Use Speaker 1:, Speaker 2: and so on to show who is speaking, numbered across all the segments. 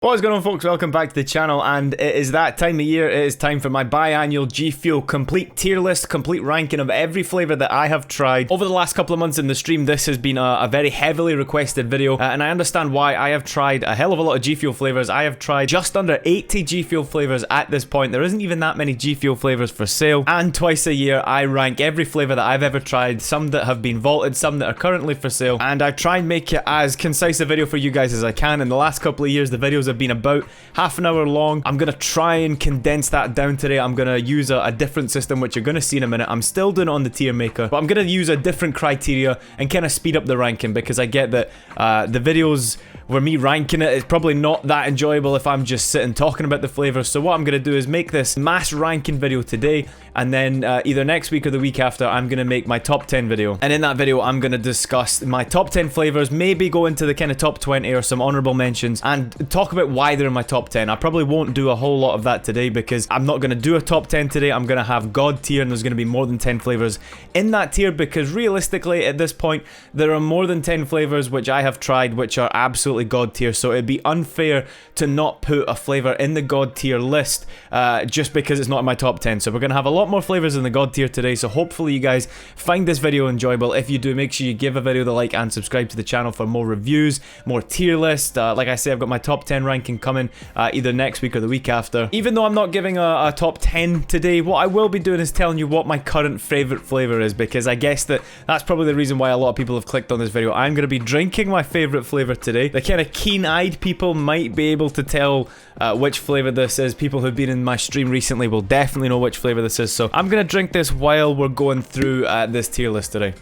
Speaker 1: What is going on, folks? Welcome back to the channel, and it is that time of year. It is time for my biannual GFUEL complete tier list, complete ranking of every flavour that I have tried. Over the last couple of months in the stream, this has been a very heavily requested video, and I understand why. I have tried a hell of a lot of GFUEL flavours. I have tried just under 80 GFUEL flavours at this point. There isn't even that many GFUEL flavours for sale, and twice a year I rank every flavour that I've ever tried, some that have been vaulted, some that are currently for sale, and I try and make it as concise a video for you guys as I can. In the last couple of years, the videos have been about half an hour long. I'm gonna try and condense that down today. I'm gonna use a different system, which you're gonna see in a minute. I'm still doing it on the tier maker, but I'm gonna use a different criteria and kind of speed up the ranking, because I get that the videos where me ranking it is probably not that enjoyable if I'm just sitting talking about the flavors. So what I'm gonna do is make this mass ranking video today, and then either next week or the week after, I'm gonna make my top 10 video. And in that video, I'm gonna discuss my top 10 flavors, maybe go into the kind of top 20 or some honorable mentions, and talk about why they're in my top 10. I probably won't do a whole lot of that today, because I'm not gonna do a top 10 today. I'm gonna have God tier, and there's gonna be more than 10 flavors in that tier, because realistically, at this point, there are more than 10 flavors which I have tried, which are absolutely God tier. So it'd be unfair to not put a flavor in the God tier list just because it's not in my top 10. So we're gonna have a lot more flavors in the God tier today, so hopefully you guys find this video enjoyable. If you do, make sure you give a video the like and subscribe to the channel for more reviews, more tier lists. Like I say, I've got my top 10 ranking coming either next week or the week after. Even though I'm not giving a top 10 today, what I will be doing is telling you what my current favorite flavor is, because I guess that's probably the reason why a lot of people have clicked on this video. I'm going to be drinking my favorite flavor today. The kind of keen-eyed people might be able to tell which flavor this is. People who've been in my stream recently will definitely know which flavor this is. So I'm going to drink this while we're going through this tier list today.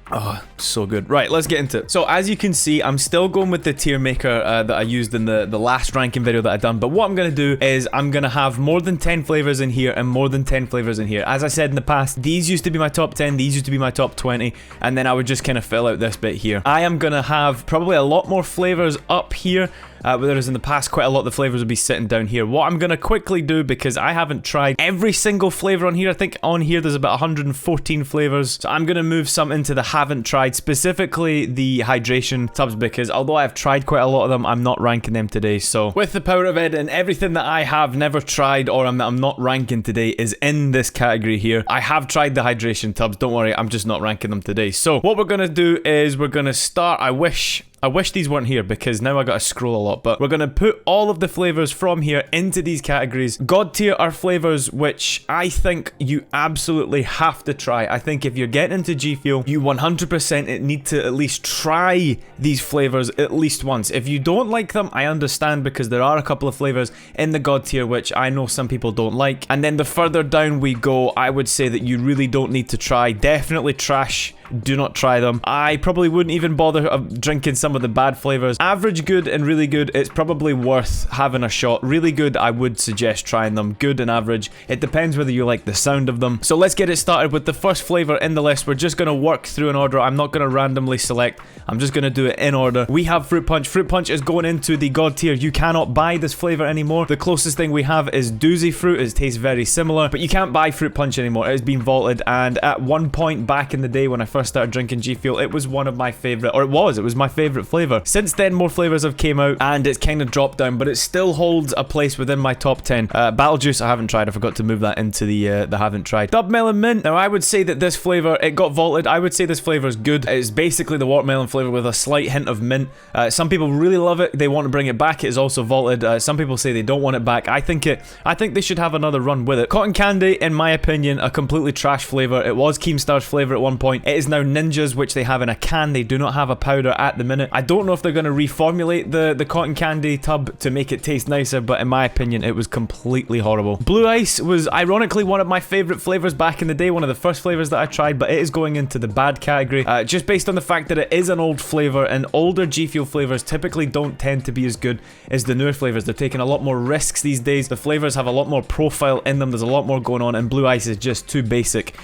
Speaker 1: Oh, so good. Right, let's get into it. So as you can see, I'm still going with the tier maker that I used in the last ranking video that I done. But what I'm going to do is I'm going to have more than 10 flavors in here and more than 10 flavors in here. As I said in the past, these used to be my top 10, these used to be my top 20, and then I would just kind of fill out this bit here. I am going to have probably a lot more flavors up here, whereas in the past, quite a lot of the flavors would be sitting down here. What I'm going to quickly do, because I haven't tried every single flavor on here, I think on here there's about 114 flavors, so I'm going to move some into the haven't tried, specifically the hydration tubs, because although I've tried quite a lot of them, I'm not ranking them today. So with the power of it, and everything that I have never tried or I'm not ranking today is in this category here. I have tried the hydration tubs, don't worry, I'm just not ranking them today. So what we're going to do is we're going to start, I wish these weren't here, because now I gotta scroll a lot, but we're gonna put all of the flavors from here into these categories. God tier are flavors which I think you absolutely have to try. I think if you're getting into GFUEL, you 100% need to at least try these flavors at least once. If you don't like them, I understand, because there are a couple of flavors in the God tier which I know some people don't like. And then the further down we go, I would say that you really don't need to try. Definitely trash. Do not try them. I probably wouldn't even bother drinking some of the bad flavors. Average good and really good, it's probably worth having a shot. Really good, I would suggest trying them. Good and average, it depends whether you like the sound of them. So let's get it started with the first flavor in the list. We're just going to work through an order. I'm not going to randomly select. I'm just going to do it in order. We have Fruit Punch. Fruit Punch is going into the God tier. You cannot buy this flavor anymore. The closest thing we have is Doozy Fruit. It tastes very similar, but you can't buy Fruit Punch anymore. It has been vaulted, and at one point back in the day when I first started drinking GFUEL, it was one of my favorite, or it was my favorite flavor. Since then, more flavors have came out, and it's kind of dropped down, but it still holds a place within my top 10. Battle Juice, I haven't tried. I forgot to move that into the haven't tried. Dub Melon Mint. Now, I would say that this flavor, it got vaulted. I would say this flavor is good. It's basically the watermelon flavor with a slight hint of mint. Some people really love it. They want to bring it back. It is also vaulted. Some people say they don't want it back. I think they should have another run with it. Cotton Candy, in my opinion, a completely trash flavor. It was Keemstar's flavor at one point. It is now Ninja's, which they have in a can. They do not have a powder at the minute. I don't know if they're going to reformulate the cotton candy tub to make it taste nicer, but in my opinion, it was completely horrible. Blue Ice was ironically one of my favorite flavors back in the day, one of the first flavors that I tried, but it is going into the bad category, just based on the fact that it is an old flavor, and older GFUEL flavors typically don't tend to be as good as the newer flavors. They're taking a lot more risks these days. The flavors have a lot more profile in them. There's a lot more going on, and Blue Ice is just too basic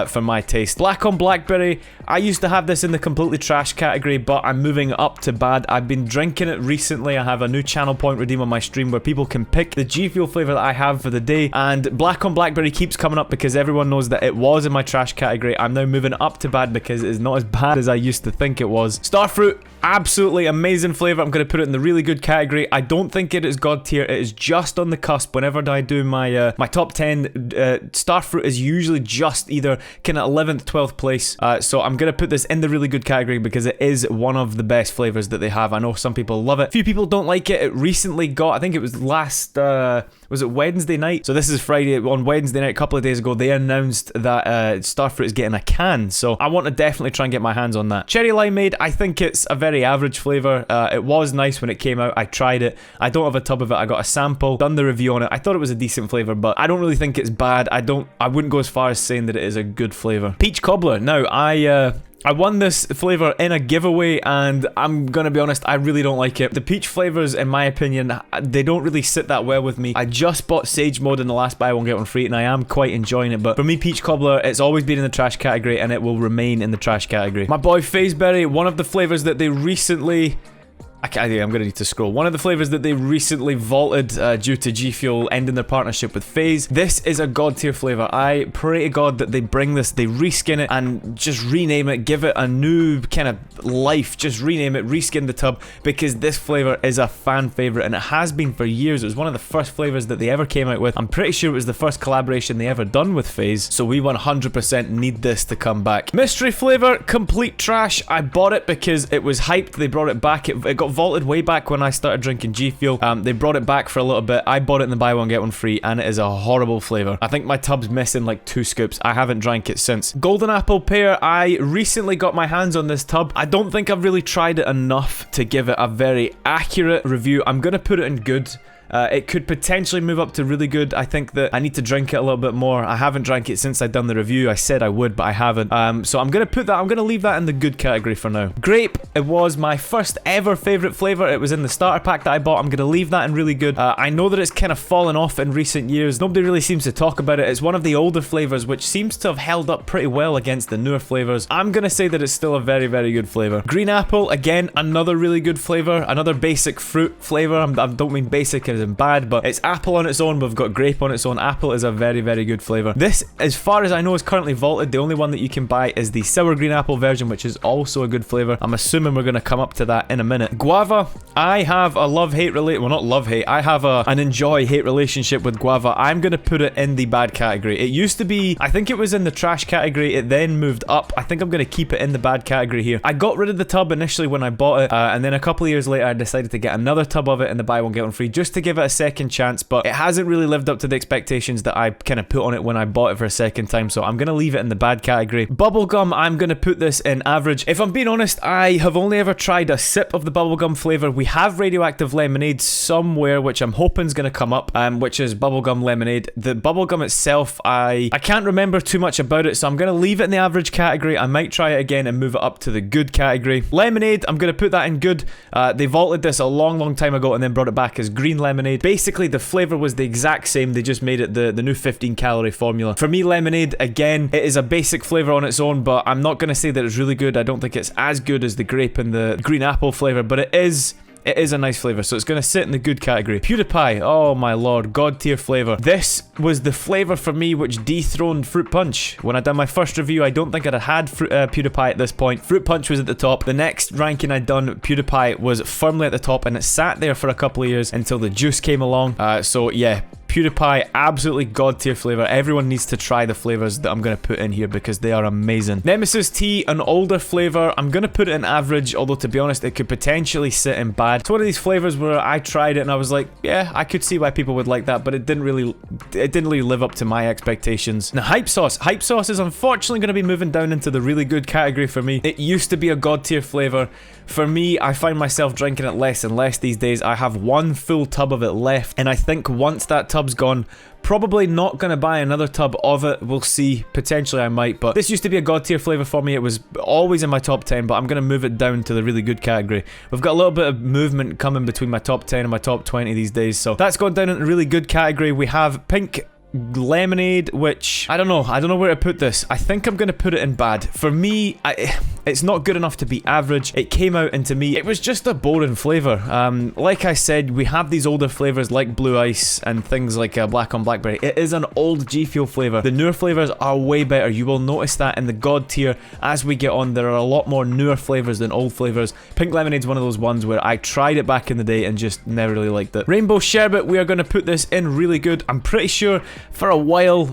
Speaker 1: for my taste. Black on Blackberry, category. I used to have this in the completely trash category, but I'm moving up to bad. I've been drinking it recently. I have a new channel point redeem on my stream where people can pick the G Fuel flavor that I have for the day, and Black on Blackberry keeps coming up because everyone knows that it was in my trash category. I'm now moving up to bad because it's not as bad as I used to think it was. Starfruit, absolutely amazing flavor. I'm going to put it in the really good category. I don't think it is god tier. It is just on the cusp. Whenever I do my my top 10, Starfruit is usually just either kind of 11th, 12th place. So I'm going to put this in the really good category because it is one of the best flavors that they have. I know some people love it. Few people don't like it. It recently got, I think it was last, was it Wednesday night? So this is Friday. On Wednesday night, a couple of days ago, they announced that Starfruit is getting a can. So I want to definitely try and get my hands on that. Cherry Limeade, I think it's a very average flavor. It was nice when it came out. I tried it. I don't have a tub of it. I got a sample, done the review on it. I thought it was a decent flavor, but I don't really think it's bad. I wouldn't go as far as saying that it is a good flavor. Peach Cobbler. Now, I won this flavor in a giveaway, and I'm gonna be honest, I really don't like it. The peach flavors, in my opinion, they don't really sit that well with me. I just bought Sage Mode in the last buy one get one free, and I am quite enjoying it, but for me, Peach Cobbler, it's always been in the trash category, and it will remain in the trash category. My boy Fazeberry, one of the flavors that they recently... I'm gonna need to scroll. One of the flavors that they recently vaulted due to G Fuel ending their partnership with FaZe. This is a god tier flavor. I pray to God that they bring this, they reskin it, and just rename it, give it a new kind of life. Just rename it, reskin the tub, because this flavor is a fan favorite, and it has been for years. It was one of the first flavors that they ever came out with. I'm pretty sure it was the first collaboration they ever done with FaZe, so we 100% need this to come back. Mystery flavor, complete trash. I bought it because it was hyped. They brought it back. It got vaulted way back when I started drinking G Fuel. They brought it back for a little bit. I bought it in the buy one get one free, and it is a horrible flavor. I think my tub's missing like 2 scoops. I haven't drank it since. Golden Apple Pear, I recently got my hands on this tub. I don't think I've really tried it enough to give it a very accurate review. I'm gonna put it in good. It could potentially move up to really good. I think that I need to drink it a little bit more. I haven't drank it since I've done the review. I said I would, but I haven't. So I'm going to leave that in the good category for now. Grape, it was my first ever favorite flavor. It was in the starter pack that I bought. I'm going to leave that in really good. I know that it's kind of fallen off in recent years. Nobody really seems to talk about it. It's one of the older flavors, which seems to have held up pretty well against the newer flavors. I'm going to say that it's still a very, very good flavor. Green Apple, again, another really good flavor. Another basic fruit flavor. I don't mean basic as in bad, but it's apple on its own. We've got grape on its own. Apple is a very, very good flavor. This, as far as I know, is currently vaulted. The only one that you can buy is the sour green apple version, which is also a good flavor. I'm assuming we're going to come up to that in a minute. Guava, I have a love-hate well, not love-hate. I have an enjoy-hate relationship with guava. I'm going to put it in the bad category. It used to be, I think it was in the trash category. It then moved up. I think I'm going to keep it in the bad category here. I got rid of the tub initially when I bought it, and then a couple of years later, I decided to get another tub of it in the buy one get one free, just to give it a second chance, but it hasn't really lived up to the expectations that I kind of put on it when I bought it for a second time, so I'm going to leave it in the bad category. Bubblegum, I'm going to put this in average. If I'm being honest, I have only ever tried a sip of the bubblegum flavor. We have radioactive lemonade somewhere, which I'm hoping is going to come up, which is bubblegum lemonade. The bubblegum itself, I can't remember too much about it, so I'm going to leave it in the average category. I might try it again and move it up to the good category. Lemonade, I'm going to put that in good. They vaulted this a long time ago and then brought it back as green lemonade. Basically, the flavor was the exact same. They just made it the new 15 calorie formula. For me, lemonade, again, it is a basic flavor on its own, but I'm not going to say that it's really good. I don't think it's as good as the grape and the green apple flavor, but it is a nice flavor, so it's going to sit in the good category. PewDiePie, oh my lord, god tier flavor. This was the flavor for me which dethroned Fruit Punch. When I done my first review, I don't think I'd had PewDiePie at this point. Fruit Punch was at the top. The next ranking I'd done, PewDiePie was firmly at the top, and it sat there for a couple of years until the juice came along. So yeah, PewDiePie, absolutely god tier flavor. Everyone needs to try the flavors that I'm going to put in here because they are amazing. Nemesis Tea, an older flavor. I'm going to put it in average, although to be honest, it could potentially sit in bad. It's one of these flavors where I tried it and I was like, yeah, I could see why people would like that, but it didn't really live up to my expectations. Now, Hype Sauce. Hype Sauce is unfortunately going to be moving down into the really good category for me. It used to be a god tier flavor. For me, I find myself drinking it less and less these days. I have one full tub of it left, and I think once that tub's gone, probably not going to buy another tub of it. We'll see. Potentially I might, but this used to be a god tier flavor for me. It was always in my top 10, but I'm going to move it down to the really good category. We've got a little bit of movement coming between my top 10 and my top 20 these days, so that's gone down into the really good category. We have Pink lemonade, which I don't know where to put this. I think I'm gonna put it in bad. For me, it's not good enough to be average. It came out, and to me, it was just a boring flavor. Like I said, we have these older flavors like Blue Ice and things like Black on Blackberry. It is an old G Fuel flavor. The newer flavors are way better. You will notice that in the God tier as we get on. There are a lot more newer flavors than old flavors. Pink Lemonade's one of those ones where I tried it back in the day and just never really liked it. Rainbow Sherbet, we are going to put this in really good. I'm pretty sure for a while,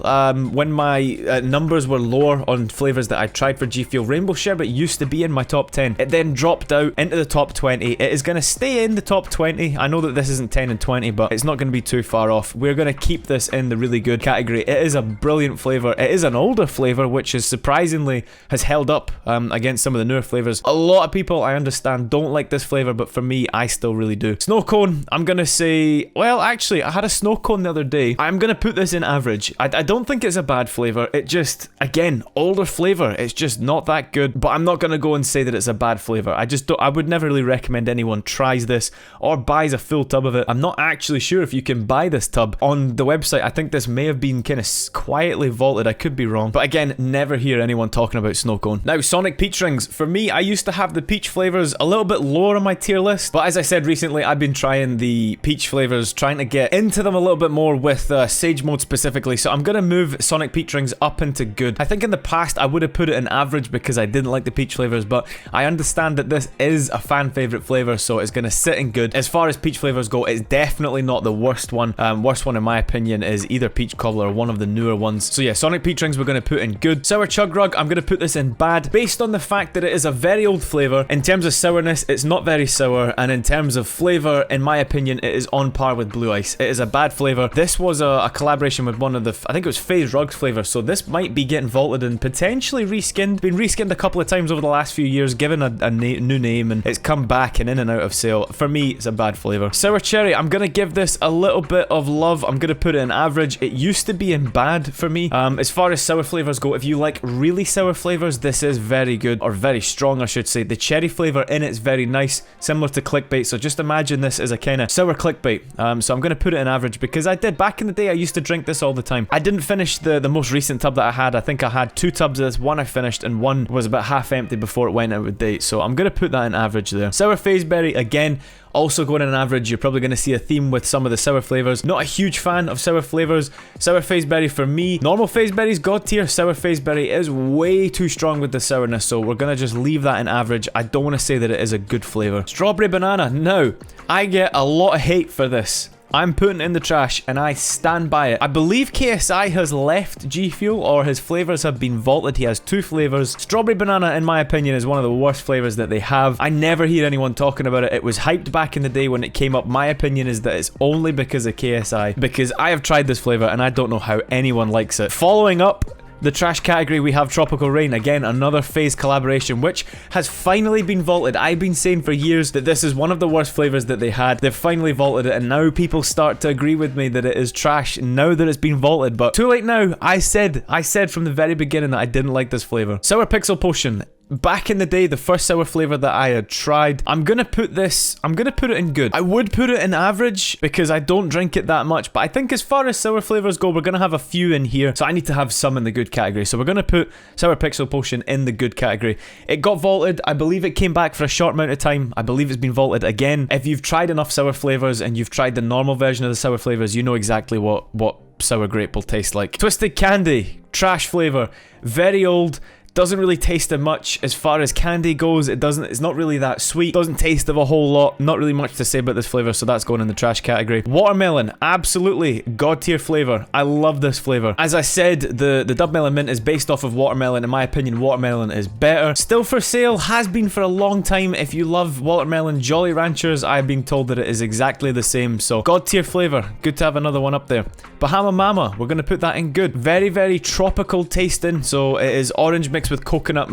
Speaker 1: when my numbers were lower on flavors that I tried for G Fuel, Rainbow Sherbet used to be in my top 10. It then dropped out into the top 20. It is going to stay in the top 20. I know that this isn't 10 and 20, but it's not going to be too far off. We're going to keep this in the really good category. It is a brilliant flavor. It is an older flavor, which is surprisingly has held up against some of the newer flavors. A lot of people, I understand, don't like this flavor, but for me, I still really do. Snow cone, I'm going to say, well, actually, I had a snow cone the other day. I'm going to put this in average. I don't think it's a bad flavor. It just, again, older flavor. It's just not that good, but I'm not going to go and say that it's a bad flavor. I would never really recommend anyone tries this or buys a full tub of it. I'm not actually sure if you can buy this tub on the website. I think this may have been kind of quietly vaulted. I could be wrong, but again, never hear anyone talking about snow cone. Now, Sonic Peach Rings. For me, I used to have the peach flavors a little bit lower on my tier list, but as I said recently, I've been trying the peach flavors, trying to get into them a little bit more with Sage Mode specifically, so I'm going to move Sonic Peach Rings up into good. I think in the past, I would have put it in average because I didn't like the peach flavors, but I understand that this is a fan favorite flavor, so it's going to sit in good. As far as peach flavors go, it's definitely not the worst one. Worst one in my opinion is either Peach Cobbler or one of the newer ones. So yeah, Sonic Peach Rings we're going to put in good. Sour Chug Rug, I'm going to put this in bad, based on the fact that it is a very old flavor. In terms of sourness, it's not very sour, and in terms of flavor, in my opinion, it is on par with Blue Ice. It is a bad flavor. This was a collaboration with one of the, I think it was FaZe Rugs flavor, so this might be getting vaulted and potentially reskinned. Been reskinned a couple of times over the last few years, given a new name, and it's come back and in and out of sale. For me, it's a bad flavor. Sour Cherry, I'm going to give this a little bit of love. I'm going to put it in average. It used to be in bad for me. As far as sour flavors go, if you like really sour flavors, this is very good, or very strong, I should say. The cherry flavor in it's very nice, similar to clickbait, so just imagine this as a kind of sour clickbait. So I'm going to put it in average because I did, back in the day, I used to drink this all the time. I didn't finish the most recent tub that I had. I think I had 2 tubs of this. One I finished and one was about half empty before it went out of date, so I'm going to put that in average there. Sour Phaseberry, again, also going in average. You're probably going to see a theme with some of the sour flavors. Not a huge fan of sour flavors. Sour Phaseberry for me. Normal Phaseberry's God tier. Sour Phaseberry is way too strong with the sourness, so we're going to just leave that in average. I don't want to say that it is a good flavor. Strawberry Banana. Now, I get a lot of hate for this. I'm putting it in the trash, and I stand by it. I believe KSI has left G Fuel, or his flavors have been vaulted. He has 2 flavors. Strawberry Banana, in my opinion, is one of the worst flavors that they have. I never hear anyone talking about it. It was hyped back in the day when it came up. My opinion is that it's only because of KSI, because I have tried this flavor, and I don't know how anyone likes it. Following up the trash category, we have Tropical Rain. Again, another FaZe collaboration, which has finally been vaulted. I've been saying for years that this is one of the worst flavors that they had. They've finally vaulted it, and now people start to agree with me that it is trash now that it's been vaulted. But too late now. I said from the very beginning that I didn't like this flavor. Sour Pixel Potion. Back in the day, the first sour flavor that I had tried, I'm gonna put it in good. I would put it in average because I don't drink it that much, but I think as far as sour flavors go, we're gonna have a few in here, so I need to have some in the good category. So we're gonna put Sour Pixel Potion in the good category. It got vaulted. I believe it came back for a short amount of time. I believe it's been vaulted again. If you've tried enough sour flavors and you've tried the normal version of the sour flavors, you know exactly what sour grape will taste like. Twisted Candy, trash flavor, very old. Doesn't really taste of much as far as candy goes. It's not really that sweet. Doesn't taste of a whole lot. Not really much to say about this flavor, so that's going in the trash category. Watermelon, absolutely god tier flavor. I love this flavor. As I said, the Dub Melon Mint is based off of watermelon. In my opinion, watermelon is better. Still for sale, has been for a long time. If you love watermelon, Jolly Ranchers, I've been told that it is exactly the same. So god tier flavor. Good to have another one up there. Bahama Mama, we're going to put that in good. Very, very tropical tasting. So it is orange mixed mixed with coconut,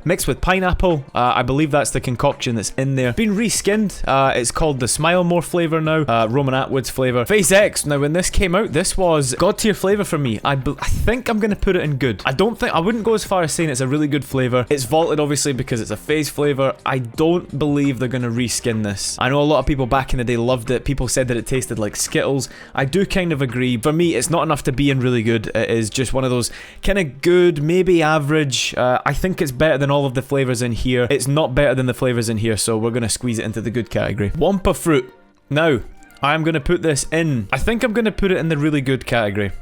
Speaker 1: mixed with pineapple. I believe that's the concoction that's in there. Been reskinned. It's called the Smile More flavor now. Roman Atwood's flavor. Phase X. Now, when this came out, this was god tier flavor for me. I think I'm gonna put it in good. I wouldn't go as far as saying it's a really good flavor. It's vaulted obviously because it's a phase flavor. I don't believe they're gonna reskin this. I know a lot of people back in the day loved it. People said that it tasted like Skittles. I do kind of agree. For me, it's not enough to be in really good. It is just one of those kind of good, maybe average. I think it's better than all of the flavors in here. It's not better than the flavors in here, so we're gonna squeeze it into the good category. Wampa fruit. Now, I'm gonna put this in. I think I'm gonna put it in the really good category.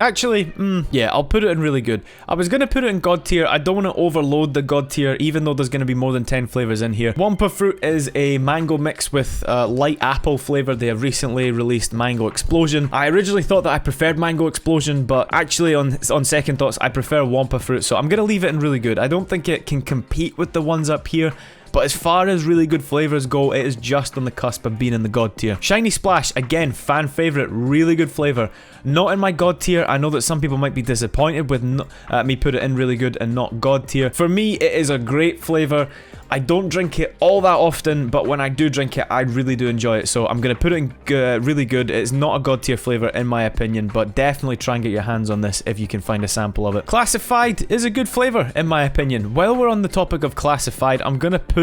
Speaker 1: Actually, yeah, I'll put it in really good. I was going to put it in god tier. I don't want to overload the god tier, even though there's going to be more than 10 flavors in here. Wampa fruit is a mango mix with light apple flavor. They have recently released Mango Explosion. I originally thought that I preferred Mango Explosion, but actually on second thoughts, I prefer Wampa fruit. So I'm going to leave it in really good. I don't think it can compete with the ones up here. But as far as really good flavors go, it is just on the cusp of being in the god tier. Shiny Splash, again, fan favorite, really good flavor. Not in my god tier. I know that some people might be disappointed with me put it in really good and not god tier. For me, it is a great flavor. I don't drink it all that often, but when I do drink it, I really do enjoy it. So I'm going to put it in really good. It's not a god tier flavor in my opinion, but definitely try and get your hands on this if you can find a sample of it. Classified is a good flavor in my opinion. While we're on the topic of classified, I'm going to put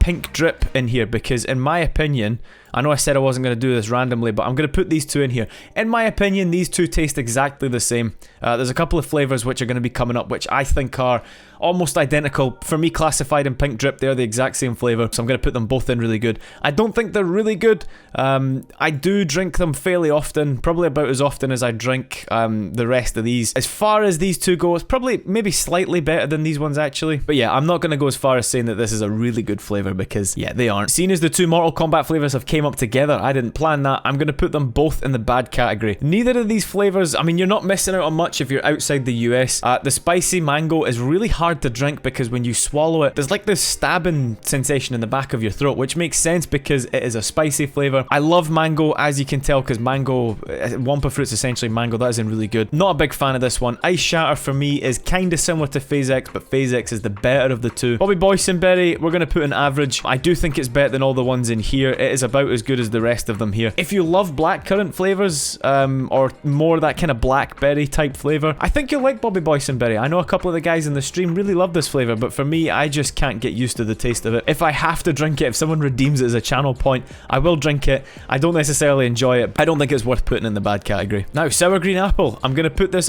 Speaker 1: Pink Drip in here because in my opinion, I know I said I wasn't going to do this randomly, but I'm going to put these two in here. In my opinion, these two taste exactly the same. There's a couple of flavors which are going to be coming up, which I think are almost identical. For me, Classified and Pink Drip, they're the exact same flavor, so I'm going to put them both in really good. I don't think they're really good. I do drink them fairly often, probably about as often as I drink the rest of these. As far as these two go, it's probably maybe slightly better than these ones actually. But yeah, I'm not going to go as far as saying that this is a really good flavor because, yeah, they aren't. Seeing as the two Mortal Kombat flavors have came up together, I didn't plan that. I'm going to put them both in the bad category. Neither of these flavors, I mean, you're not missing out on much if you're outside the US. The spicy mango is really hard to drink because when you swallow it, there's like this stabbing sensation in the back of your throat, which makes sense because it is a spicy flavor. I love mango, as you can tell, because mango, Wampa fruit's essentially mango. That isn't really good. Not a big fan of this one. Ice Shatter for me is kind of similar to Phase X, but Phase X is the better of the two. Bobby Boysenberry, we're going to put an average. I do think it's better than all the ones in here. It is about as good as the rest of them here. If you love blackcurrant flavors, or more that kind of blackberry type flavor, I think you'll like Bobby Boysenberry. I know a couple of the guys in the stream really love this flavor, but for me, I just can't get used to the taste of it. If I have to drink it, if someone redeems it as a channel point, I will drink it. I don't necessarily enjoy it. I don't think it's worth putting in the bad category. Now, sour green apple. I'm gonna put this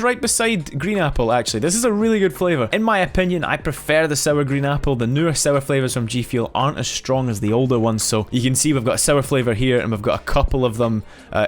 Speaker 1: right beside green apple, actually. This is a really good flavor. In my opinion, I prefer the sour green apple. The newer sour flavors from GFUEL aren't as strong as the older ones, so you can see we've got a sour flavor here, and we've got a couple of them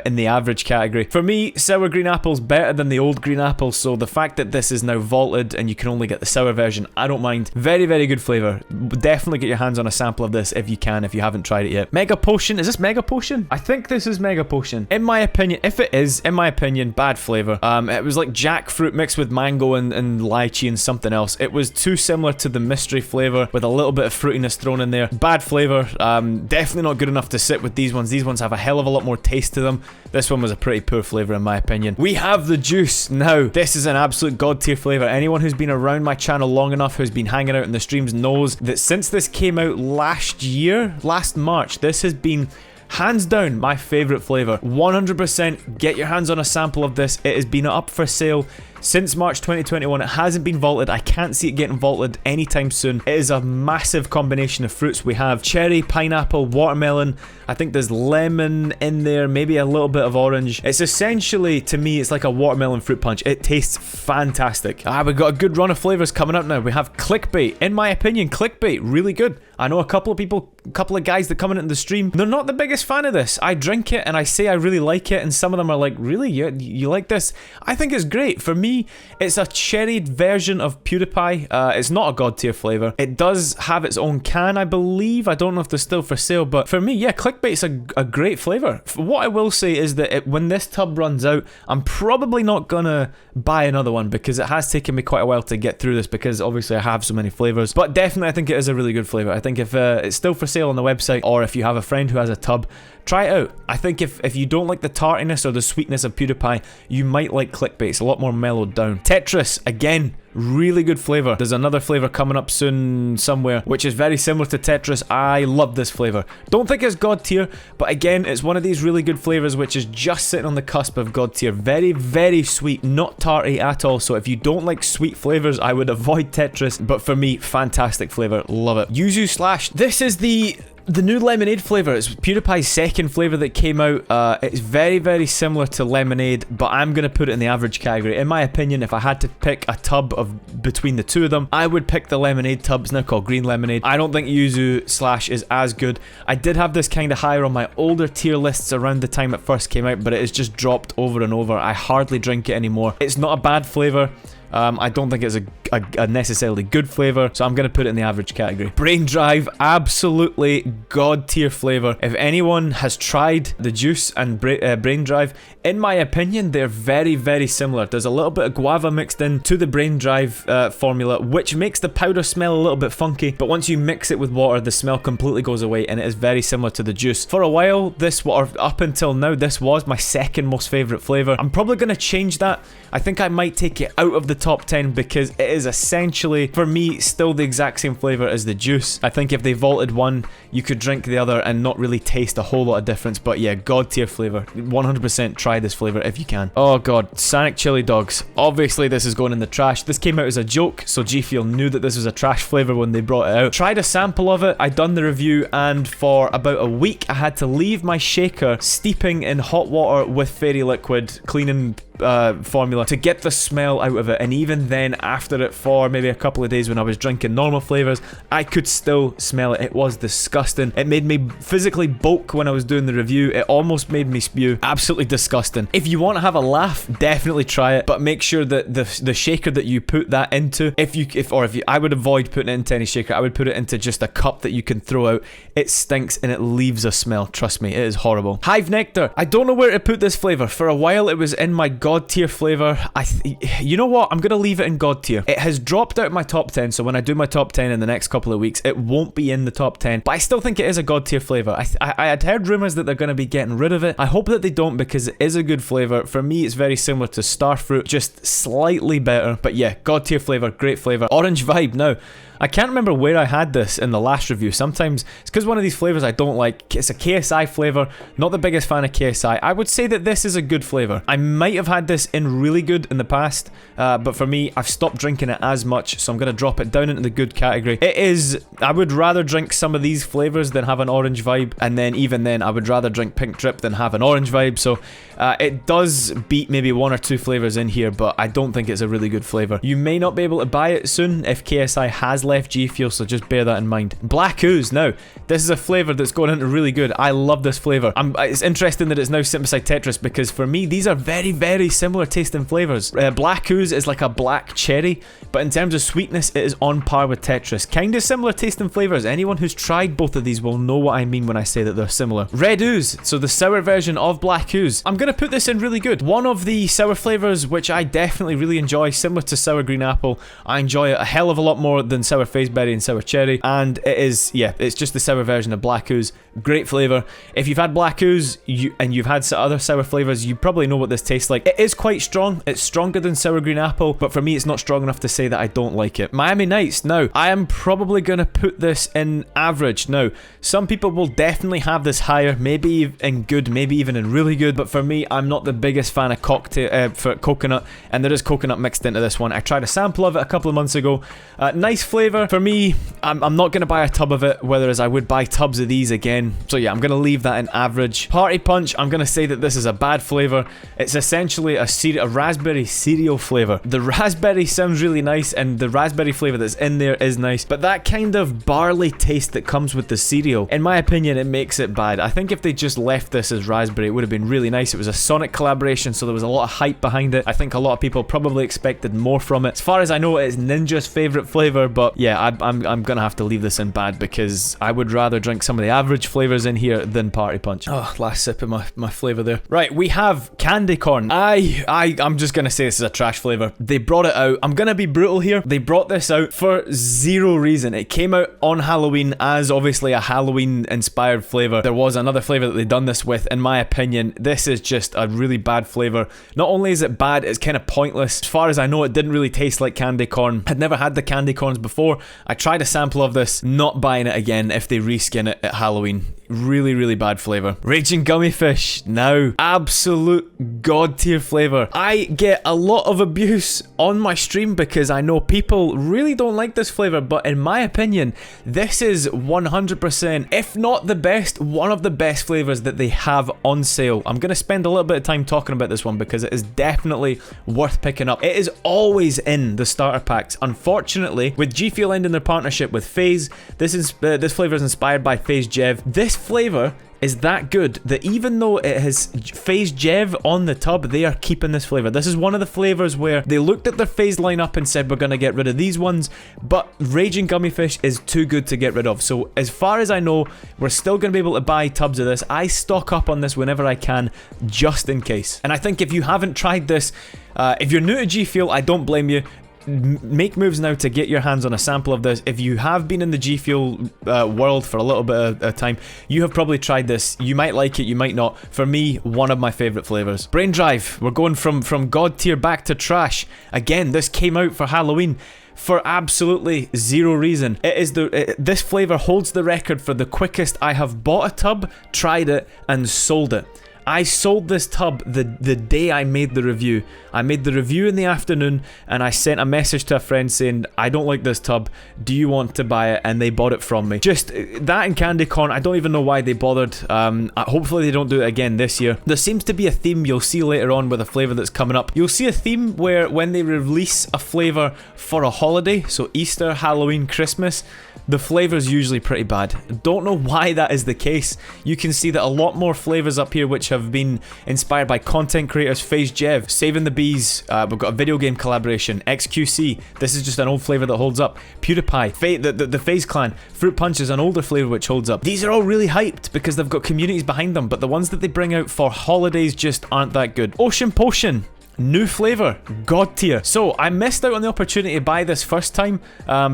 Speaker 1: in the average category. For me, sour green apple's better than the old green apple, so the fact that this is now vaulted and you can only get the sour version, I don't mind. Very, very good flavor. Definitely get your hands on a sample of this if you can, if you haven't tried it yet. Mega Potion. Is this Mega Potion? I think this is Mega Potion. In my opinion, if it is, in my opinion, bad flavor. It was like jackfruit mixed with mango and lychee and something else. It was too similar to the mystery flavor with a little bit of fruitiness thrown in there. Bad flavor. Definitely not good enough to sit with these ones. These ones have a hell of a lot more taste to them. This one was a pretty poor flavor in my opinion. We have the juice. Now, this is an absolute god tier flavor. Anyone who's been around my channel long enough, who's been hanging out in the streams, knows that since this came out last March, this has been hands down my favorite flavor. 100% get your hands on a sample of this. It has been up for sale since March 2021. It hasn't been vaulted. I can't see it getting vaulted anytime soon. It is a massive combination of fruits. We have cherry, pineapple, watermelon. I think there's lemon in there, maybe a little bit of orange. It's essentially, to me, it's like a watermelon fruit punch. It tastes fantastic. We've got a good run of flavors coming up now. We have Clickbait. In my opinion, Clickbait, really good. I know a couple of people, a couple of guys that come into the stream, they're not the biggest fan of this. I drink it and I say I really like it, and some of them are like, really? You like this? I think it's great. For me, it's a cherried version of PewDiePie. It's not a god tier flavor. It does have its own can, I believe. I don't know if they're still for sale, but for me, yeah, Clickbait's a great flavor. What I will say is that when this tub runs out, I'm probably not gonna buy another one because it has taken me quite a while to get through this because obviously I have so many flavors. But definitely, I think it is a really good flavor. I think if it's still for sale on the website, or if you have a friend who has a tub, try it out. I think if you don't like the tartiness or the sweetness of PewDiePie, you might like Clickbait. It's a lot more mellow mellowed down. Tetris, again, really good flavour. There's another flavour coming up soon somewhere, which is very similar to Tetris. I love this flavour. Don't think it's God tier, but again, it's one of these really good flavours which is just sitting on the cusp of God tier. Very, very sweet, not tarty at all. So if you don't like sweet flavours, I would avoid Tetris. But for me, fantastic flavour. Love it. Yuzu Slash. This is the new lemonade flavour. It's PewDiePie's second flavour that came out. It's very, very similar to lemonade, but I'm going to put it in the average category. In my opinion, if I had to pick a tub of between the two of them, I would pick the lemonade tub. It's now called green lemonade. I don't think Yuzu Slash is as good. I did have this kind of higher on my older tier lists around the time it first came out, but it has just dropped over and over. I hardly drink it anymore. It's not a bad flavour. I don't think it's a necessarily good flavour, so I'm going to put it in the average category. Brain Drive, absolutely god tier flavour. If anyone has tried the juice and Brain Drive, in my opinion, they're very, very similar. There's a little bit of guava mixed in to the Brain Drive formula, which makes the powder smell a little bit funky, but once you mix it with water, the smell completely goes away, and it is very similar to the juice. For a while, up until now, this was my second most favourite flavour. I'm probably going to change that. I think I might take it out of the top 10 because it is essentially, for me, still the exact same flavour as the juice. I think if they vaulted one, you could drink the other and not really taste a whole lot of difference. But yeah, god tier flavour. 100% try this flavour if you can. Oh god, Sonic Chili Dogs. Obviously this is going in the trash. This came out as a joke, so GFUEL knew that this was a trash flavour when they brought it out. Tried a sample of it, I done the review, and for about a week I had to leave my shaker steeping in hot water with fairy liquid cleaning formula to get the smell out of it, and even then after it for maybe a couple of days when I was drinking normal flavours, I could still smell it. It was disgusting. It made me physically bulk when I was doing the review. It almost made me spew. Absolutely disgusting. If you want to have a laugh, definitely try it, but make sure that the shaker that you put that into, I would avoid putting it into any shaker. I would put it into just a cup that you can throw out. It stinks and it leaves a smell. Trust me, it is horrible. Hive Nectar. I don't know where to put this flavour. For a while it was in my god tier flavour. You know what? I'm going to leave it in god tier. It has dropped out of my top 10, so when I do my top 10 in the next couple of weeks, it won't be in the top 10, but I still think it is a god tier flavour. I had heard rumours that they're going to be getting rid of it. I hope that they don't, because it is a good flavour. For me, it's very similar to Starfruit, just slightly better. But yeah, god tier flavour, great flavour. Orange Vibe. Now, I can't remember where I had this in the last review. Sometimes it's because one of these flavours I don't like. It's a KSI flavour. Not the biggest fan of KSI. I would say that this is a good flavour. I might have had this in really good in the past, but for me, I've stopped drinking it as much, so I'm going to drop it down into the good category. It is, I would rather drink some of these flavours than have an orange vibe, and then even then, I would rather drink Pink Drip than have an orange vibe, so it does beat maybe one or two flavours in here, but I don't think it's a really good flavour. You may not be able to buy it soon if KSI has left GFUEL, so just bear that in mind. Black Ooze. Now, this is a flavour that's going into really good. I love this flavour. It's interesting that it's now sitting beside Tetris, because for me, these are very, very similar tasting flavours. Black Ooze is like a black cherry, but in terms of sweetness, it is on par with Tetris. Kind of similar tasting flavours. Anyone who's tried both of these will know what I mean when I say that they're similar. Red Ooze, so the sour version of Black Ooze. I'm going to put this in really good. One of the sour flavours which I definitely really enjoy, similar to sour green apple. I enjoy it a hell of a lot more than sour faceberry and sour cherry, and it is, yeah, it's just the sour version of Black Ooze. Great flavour. If you've had Black Ooze and you've had other sour flavours, you probably know what this tastes like. It is quite strong. It's stronger than sour green apple, but for me, it's not strong enough to say that I don't like it. Miami Nights. Now, I am probably going to put this in average. Now, some people will definitely have this higher, maybe in good, maybe even in really good, but for me, I'm not the biggest fan of for coconut, and there is coconut mixed into this one. I tried a sample of it a couple of months ago. Nice flavour. For me, I'm not going to buy a tub of it, whereas I would buy tubs of these again. So yeah, I'm going to leave that in average. Party Punch, I'm going to say that this is a bad flavour. It's essentially a raspberry cereal flavour. The raspberry sounds really nice, and the raspberry flavour that's in there is nice, but that kind of barley taste that comes with the cereal, in my opinion, it makes it bad. I think if they just left this as raspberry, it would have been really nice. It was a Sonic collaboration, so there was a lot of hype behind it. I think a lot of people probably expected more from it. As far as I know, it's Ninja's favourite flavour, but yeah, I'm gonna have to leave this in bad because I would rather drink some of the average flavors in here than Party Punch. Oh, last sip of my flavor there. Right, we have candy corn. I'm just gonna say this is a trash flavor. They brought it out. I'm gonna be brutal here. They brought this out for zero reason. It came out on Halloween as obviously a Halloween inspired flavor. There was another flavor that they done this with. In my opinion, this is just a really bad flavor. Not only is it bad, it's kind of pointless. As far as I know, it didn't really taste like candy corn. I'd never had the candy corns before. I tried a sample of this, not buying it again if they reskin it at Halloween. Really, really bad flavor. Raging Gummy Fish, now absolute god tier flavor. I get a lot of abuse on my stream because I know people really don't like this flavor, but in my opinion, this is 100%, if not the best, one of the best flavors that they have on sale. I'm gonna spend a little bit of time talking about this one because it is definitely worth picking up. It is always in the starter packs. Unfortunately, with GFUEL ending their partnership with FaZe, this flavor is inspired by FaZe Jev. This flavor is that good that even though it has FaZe Jev on the tub, they are keeping this flavor. This is one of the flavors where they looked at their FaZe lineup and said, we're going to get rid of these ones, but Raging Gummy Fish is too good to get rid of. So as far as I know, we're still going to be able to buy tubs of this. I stock up on this whenever I can, just in case. And I think if you haven't tried this, if you're new to GFUEL, I don't blame you. Make moves now to get your hands on a sample of this. If you have been in the GFUEL world for a little bit of time, you have probably tried this. You might like it, you might not. For me, one of my favorite flavors. Brain Drive, we're going from god tier back to trash. Again, this came out for Halloween for absolutely zero reason. This flavor holds the record for the quickest I have bought a tub, tried it, and sold it. I sold this tub the day I made the review. I made the review in the afternoon and I sent a message to a friend saying, I don't like this tub, do you want to buy it? And they bought it from me. Just that and candy corn, I don't even know why they bothered. Hopefully they don't do it again this year. There seems to be a theme you'll see later on with a flavour that's coming up. You'll see a theme where when they release a flavour for a holiday, so Easter, Halloween, Christmas, the flavour's usually pretty bad. Don't know why that is the case. You can see that a lot more flavours up here which have been inspired by content creators. FaZe Jev, Saving the Bees, we've got a video game collaboration, XQC, this is just an old flavour that holds up, PewDiePie, the FaZe Clan, Fruit Punch is an older flavour which holds up. These are all really hyped because they've got communities behind them, but the ones that they bring out for holidays just aren't that good. Ocean Potion, new flavor, god tier. So I missed out on the opportunity to buy this first time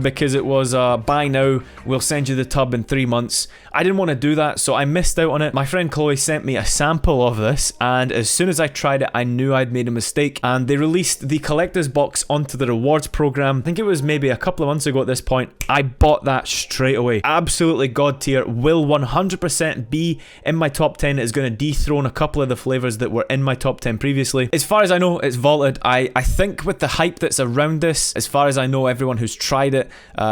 Speaker 1: because it was buy now, we'll send you the tub in 3 months. I didn't want to do that, so I missed out on it. My friend Chloe sent me a sample of this, and as soon as I tried it, I knew I'd made a mistake. And they released the collector's box onto the rewards program. I think it was maybe a couple of months ago at this point. I bought that straight away. Absolutely god tier. Will 100% be in my top 10. It's going to dethrone a couple of the flavors that were in my top 10 previously. As far as I know, it's vaulted. I think with the hype that's around this, as far as I know, everyone who's tried it,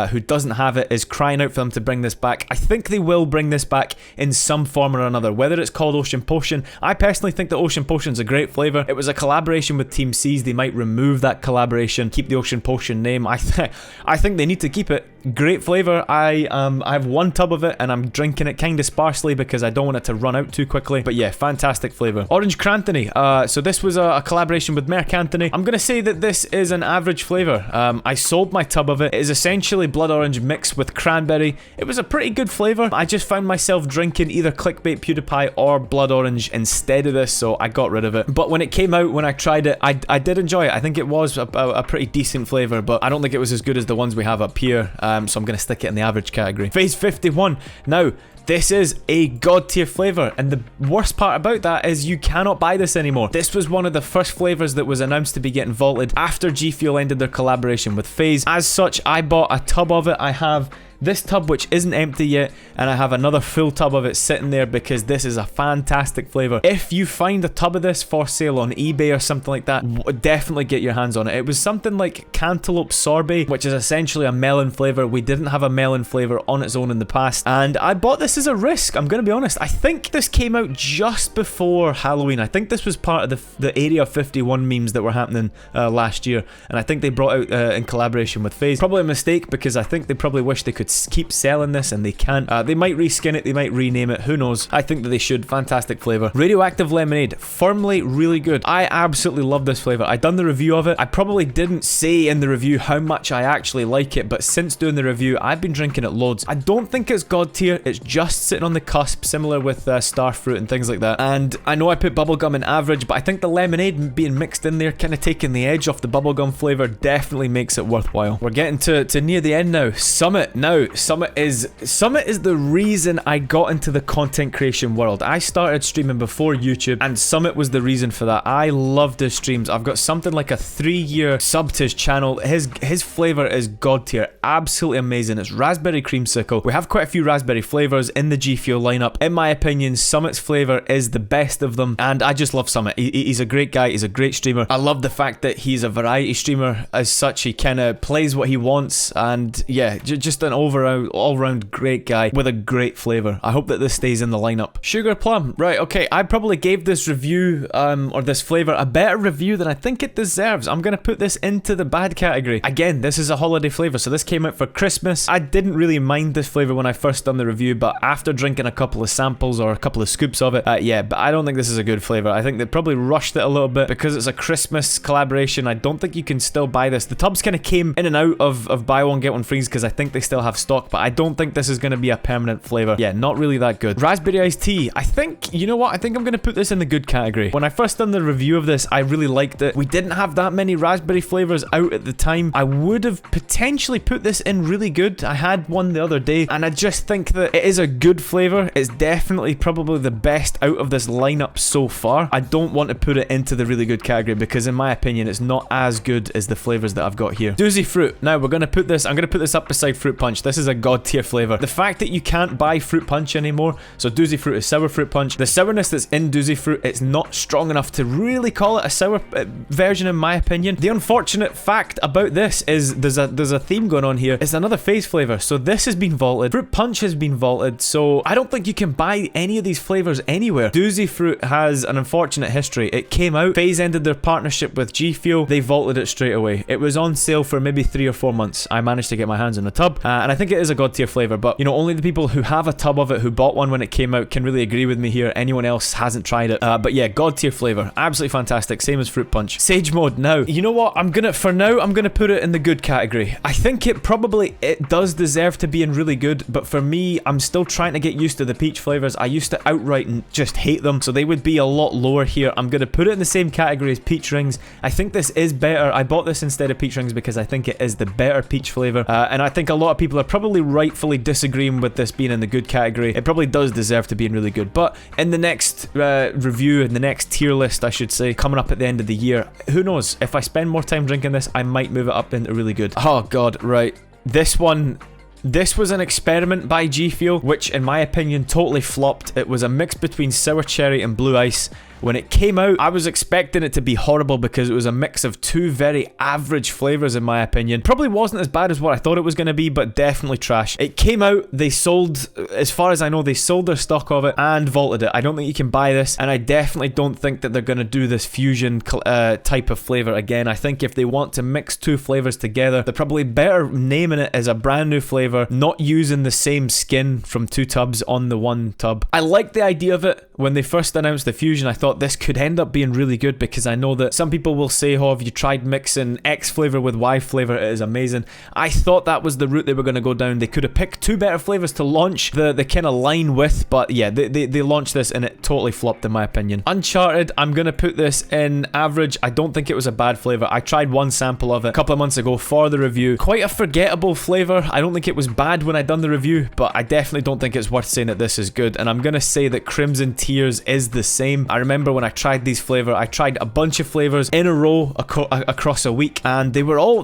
Speaker 1: who doesn't have it, is crying out for them to bring this back. I think they will bring this back in some form or another, whether it's called Ocean Potion. I personally think that Ocean Potion's a great flavor. It was a collaboration with Team C's. They might remove that collaboration, keep the Ocean Potion name. I think they need to keep it. Great flavor. I have one tub of it and I'm drinking it kind of sparsely because I don't want it to run out too quickly. But yeah, fantastic flavor. Orange Cranthony. So this was a collaboration with Merc Anthony. I'm gonna say that this is an average flavor. I sold my tub of it. It is essentially blood orange mixed with cranberry. It was a pretty good flavor. I just found myself drinking either Clickbait PewDiePie or blood orange instead of this, so I got rid of it. But when it came out, when I tried it, I did enjoy it. I think it was a pretty decent flavor, but I don't think it was as good as the ones we have up here. So I'm gonna stick it in the average category. Phase 51. Now, this is a god tier flavor, and the worst part about that is you cannot buy this anymore. This was one of the first flavors that was announced to be getting vaulted after GFUEL ended their collaboration with FaZe. As such, I bought a tub of it. I have this tub which isn't empty yet, and I have another full tub of it sitting there because this is a fantastic flavor. If you find a tub of this for sale on eBay or something like that, definitely get your hands on it. It was something like Cantaloupe Sorbet, which is essentially a melon flavor. We didn't have a melon flavor on its own in the past, and I bought this as a risk. I'm gonna be honest, I think this came out just before Halloween. I think this was part of the Area 51 memes that were happening last year, and I think they brought out in collaboration with FaZe. Probably a mistake because I think they probably wish they could could keep selling this, and they can't. They might reskin it, they might rename it, who knows. I think that they should. Fantastic flavor. Radioactive lemonade, firmly really good. I absolutely love this flavor. I done the review of it. I probably didn't say in the review how much I actually like it, but since doing the review, I've been drinking it loads. I don't think it's god tier. It's just sitting on the cusp, similar with Starfruit and things like that. And I know I put bubblegum in average, but I think the lemonade being mixed in there, kind of taking the edge off the bubblegum flavor, definitely makes it worthwhile. We're getting to near the end now. Summit. Now, Summit is the reason I got into the content creation world. I started streaming before YouTube, and Summit was the reason for that. I loved his streams. I've got something like a 3-year sub to his channel. His flavor is god tier. Absolutely amazing. It's raspberry creamsicle. We have quite a few raspberry flavors in the GFUEL lineup. In my opinion, Summit's flavor is the best of them, and I just love Summit. He's a great guy. He's a great streamer. I love the fact that he's a variety streamer as such. He kind of plays what he wants, and yeah, just an all-round great guy with a great flavor. I hope that this stays in the lineup. Sugar plum. Right, okay, I probably gave this review, or this flavor, a better review than I think it deserves. I'm gonna put this into the bad category. Again, this is a holiday flavor, so this came out for Christmas. I didn't really mind this flavor when I first done the review, but after drinking a couple of samples or a couple of scoops of it, yeah, but I don't think this is a good flavor. I think they probably rushed it a little bit because it's a Christmas collaboration. I don't think you can still buy this. The tubs kind of came in and out of buy one get one frees because I think they still have stock, but I don't think this is going to be a permanent flavor. Yeah, not really that good. Raspberry iced tea. I think, you know what? I think I'm going to put this in the good category. When I first done the review of this, I really liked it. We didn't have that many raspberry flavors out at the time. I would have potentially put this in really good. I had one the other day, and I just think that it is a good flavor. It's definitely probably the best out of this lineup so far. I don't want to put it into the really good category because in my opinion, it's not as good as the flavors that I've got here. Doozy fruit. Now we're going to put this, I'm going to put this up beside fruit punch. This is a god tier flavor. The fact that you can't buy fruit punch anymore, so Doozy fruit is sour fruit punch. The sourness that's in Doozy fruit, it's not strong enough to really call it a sour version in my opinion. The unfortunate fact about this is there's a theme going on here. It's another phase flavor, so this has been vaulted. Fruit punch has been vaulted, so I don't think you can buy any of these flavors anywhere. Doozy fruit has an unfortunate history. It came out, FaZe ended their partnership with GFUEL, they vaulted it straight away. It was on sale for maybe 3 or 4 months. I managed to get my hands on a tub, and I think it is a god tier flavor, but you know, only the people who have a tub of it, who bought one when it came out, can really agree with me here. Anyone else hasn't tried it, but yeah, god tier flavor. Absolutely fantastic, same as fruit punch. Sage mode. Now, you know what? For now, I'm gonna put it in the good category. I think it does deserve to be in really good, but for me, I'm still trying to get used to the peach flavors. I used to outright and just hate them, so they would be a lot lower here. I'm gonna put it in the same category as peach rings. I think this is better. I bought this instead of peach rings because I think it is the better peach flavor, and I think a lot of people are probably rightfully disagreeing with this being in the good category. It probably does deserve to be in really good, but in the next review, in the next tier list, I should say, coming up at the end of the year, who knows? If I spend more time drinking this, I might move it up into really good. Oh god, right. This was an experiment by GFUEL, which in my opinion totally flopped. It was a mix between sour cherry and blue ice. When it came out, I was expecting it to be horrible because it was a mix of two very average flavors in my opinion. Probably wasn't as bad as what I thought it was going to be, but definitely trash. It came out, they sold, as far as I know, they sold their stock of it and vaulted it. I don't think you can buy this, and I definitely don't think that they're going to do this fusion type of flavor again. I think if they want to mix two flavors together, they're probably better naming it as a brand new flavor, not using the same skin from two tubs on the one tub. I like the idea of it. When they first announced the fusion, I thought this could end up being really good because I know that some people will say, oh, have you tried mixing X flavor with Y flavor? It is amazing. I thought that was the route they were going to go down. They could have picked two better flavors to launch the kind of line with, but yeah, they launched this and it totally flopped in my opinion. Uncharted, I'm going to put this in average. I don't think it was a bad flavor. I tried one sample of it a couple of months ago for the review. Quite a forgettable flavor. I don't think it was bad when I done the review, but I definitely don't think it's worth saying that this is good, and I'm going to say that Crimson Tears is the same. I remember when I tried these flavors, I tried a bunch of flavors in a row across a week, and they were all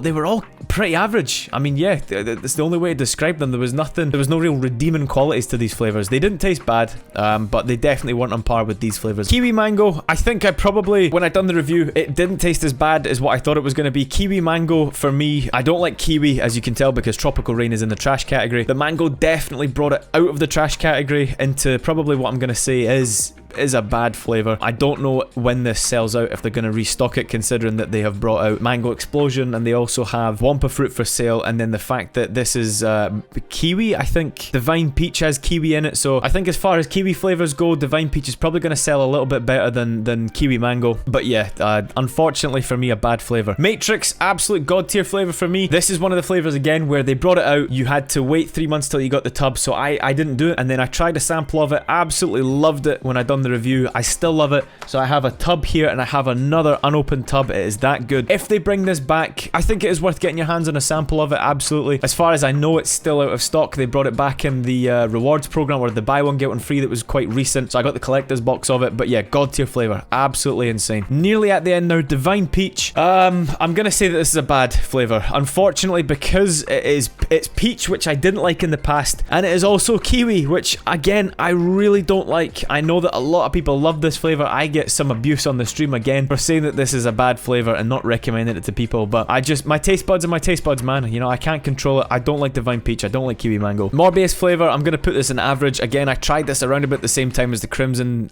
Speaker 1: pretty average. I mean, yeah, that's the only way to describe them. There was no real redeeming qualities to these flavors. They didn't taste bad, but they definitely weren't on par with these flavors. Kiwi mango, I think I probably, when I done the review, it didn't taste as bad as what I thought it was going to be. Kiwi mango, for me, I don't like kiwi, as you can tell, because Tropical Rain is in the trash category. The mango definitely brought it out of the trash category into probably what I'm going to say is is a bad flavor. I don't know when this sells out, if they're going to restock it, considering that they have brought out Mango Explosion and they also have Wampa Fruit for sale, and then the fact that this is kiwi. I think Divine Peach has kiwi in it, so I think as far as kiwi flavors go, Divine Peach is probably going to sell a little bit better than Kiwi Mango. But yeah, unfortunately for me, a bad flavor. Matrix, absolute god tier flavor for me. This is one of the flavors again where they brought it out, you had to wait 3 months till you got the tub, so I didn't do it, and then I tried a sample of it, absolutely loved it when I done the review. I still love it, so I have a tub here and I have another unopened tub. It is that good. If they bring this back, I think it is worth getting your hands on a sample of it, absolutely. As far as I know, it's still out of stock. They brought it back in the rewards program, or the buy one get one free that was quite recent, so I got the collector's box of it. But yeah, god tier flavor, absolutely insane. Nearly at the end now. Divine Peach, I'm gonna say that this is a bad flavor, unfortunately, because it's peach, which I didn't like in the past, and it is also kiwi, which again I really don't like. I know that a lot of people love this flavor. I get some abuse on the stream again for saying that this is a bad flavor and not recommending it to people, but my taste buds are my taste buds, man. You know, I can't control it. I don't like Divine Peach, I don't like Kiwi Mango. Morbius flavor, I'm gonna put this in average. Again, I tried this around about the same time as the Crimson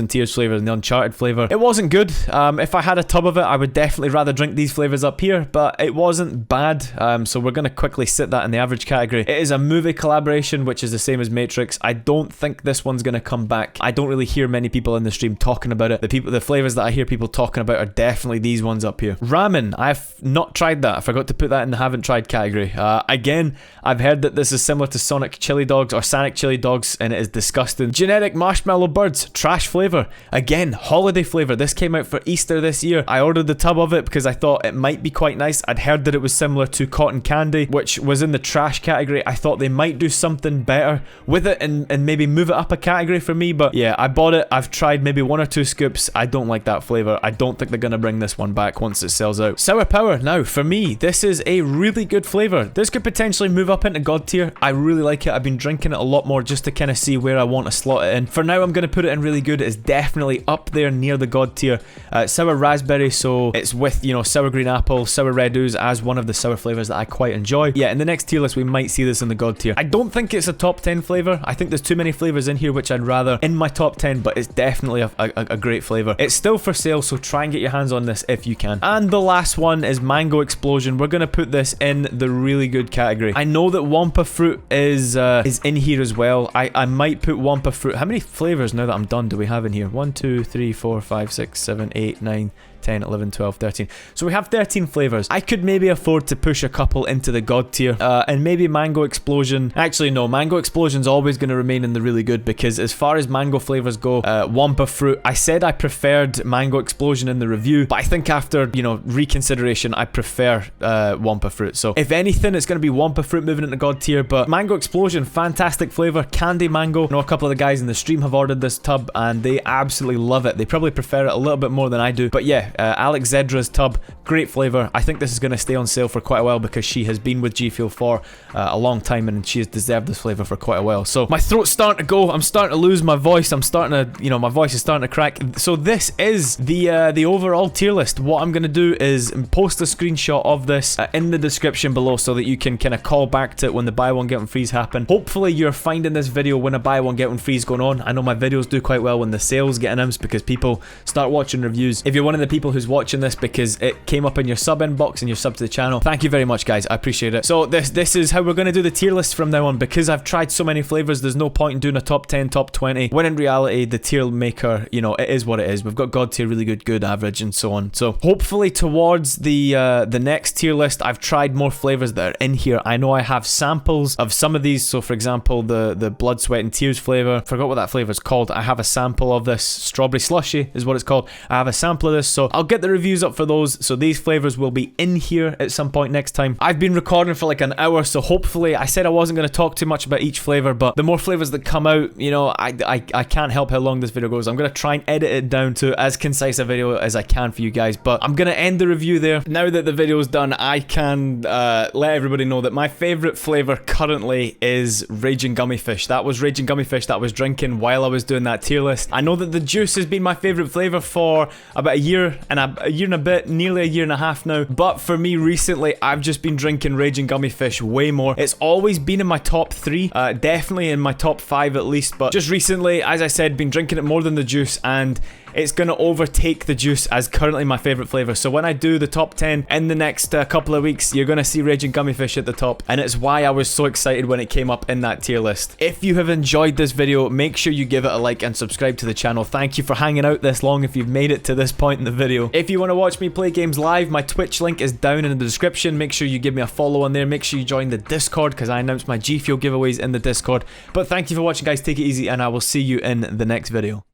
Speaker 1: Tears flavor and the Uncharted flavor. It wasn't good. If I had a tub of it, I would definitely rather drink these flavors up here, but it wasn't bad. So we're gonna quickly sit that in the average category. It is a movie collaboration, which is the same as Matrix. I don't think this one's gonna come back. I don't really hear many people in the stream talking about it. The flavors that I hear people talking about are definitely these ones up here. Ramen, I've not tried that. I forgot to put that in the haven't tried category. Again, I've heard that this is similar to Sonic Chili Dogs or Sonic Chili Dogs, and it is disgusting. Generic marshmallow birds, trash flavor. Again, holiday flavor. This came out for Easter this year. I ordered the tub of it because I thought it might be quite nice. I'd heard that it was similar to cotton candy, which was in the trash category. I thought they might do something better with it and maybe move it up a category for me, but yeah, I bought it. I've tried maybe 1 or 2 scoops. I don't like that flavor. I don't think they're gonna bring this one back once it sells out. Sour Power, now for me, this is a really good flavor. This could potentially move up into god tier. I really like it. I've been drinking it a lot more just to kind of see where I want to slot it in. For now, I'm gonna put it in really good. It's definitely up there near the god tier. Sour raspberry, so it's with, you know, sour green apple, sour red ooze as one of the sour flavors that I quite enjoy. Yeah, in the next tier list, we might see this in the god tier. I don't think it's a top 10 flavor. I think there's too many flavors in here which I'd rather in my top 10, but it's definitely a great flavor. It's still for sale, so try and get your hands on this if you can. And the last one is Mango Explosion. We're gonna put this in the really good category. I know that Wampa Fruit is in here as well. I might put Wampa Fruit. How many flavors now that I'm done do we have in here? 1, 2, 3, 4, 5, 6, 7, 8, 9, 10, 11, 12, 13. So we have 13 flavors. I could maybe afford to push a couple into the god tier, and maybe Mango Explosion. Actually, no, Mango Explosion's always going to remain in the really good, because as far as mango flavors go, Wampa Fruit, I said I preferred Mango Explosion in the review, but I think after, you know, reconsideration, I prefer Wampa Fruit. So if anything, it's going to be Wampa Fruit moving into god tier, but Mango Explosion, fantastic flavor. Candy Mango. I know a couple of the guys in the stream have ordered this tub, and they absolutely love it. They probably prefer it a little bit more than I do, but yeah, Alex Zedra's tub, great flavor. I think this is going to stay on sale for quite a while because she has been with GFUEL for a long time, and she has deserved this flavor for quite a while. So my throat's starting to go. I'm starting to lose my voice. I'm starting to, you know, my voice is starting to crack. So this is the overall tier list. What I'm going to do is post a screenshot of this in the description below so that you can kind of call back to it when the buy one get one frees happen. Hopefully you're finding this video when a buy one get one frees going on. I know my videos do quite well when the sales get announced because people start watching reviews. If you're one of the people who's watching this because it came up in your sub inbox and you're sub to the channel, thank you very much, guys. I appreciate it. So this is how we're going to do the tier list from now on. Because I've tried so many flavors, there's no point in doing a top 10, top 20, when in reality the tier maker, you know, it is what it is. We've got god tier, really good, good, average, and so on. So hopefully towards the next tier list, I've tried more flavors that are in here. I know I have samples of some of these. So for example, the Blood, Sweat and Tears flavor, forgot what that flavor is called. I have a sample of this. Strawberry Slushy is what it's called. I have a sample of this, so I'll get the reviews up for those. So these flavors will be in here at some point next time. I've been recording for like an hour, so hopefully, I said I wasn't going to talk too much about each flavor, but the more flavors that come out, you know, I can't help how long this video goes. I'm going to try and edit it down to as concise a video as I can for you guys, but I'm going to end the review there. Now that the video's done, I can let everybody know that my favorite flavor currently is Raging Gummy Fish. That was Raging Gummy Fish that I was drinking while I was doing that tier list. I know that the juice has been my favorite flavor for about a year and a bit, nearly a year and a half now, but for me recently, I've just been drinking Raging Gummy Fish way more. It's always been in my top 3, definitely in my top 5 at least, but just recently, as I said, said, been drinking it more than the juice, and it's gonna overtake the juice as currently my favorite flavor. So when I do the top 10 in the next couple of weeks, you're gonna see Raging Gummy Fish at the top, and it's why I was so excited when it came up in that tier list. If you have enjoyed this video, make sure you give it a like and subscribe to the channel. Thank you for hanging out this long if you've made it to this point in the video. If you want to watch me play games live, my Twitch link is down in the description. Make sure you give me a follow on there. Make sure you join the Discord, because I announced my G Fuel giveaways in the Discord. But thank you for watching, guys. Take it easy, and I will see you in the next video.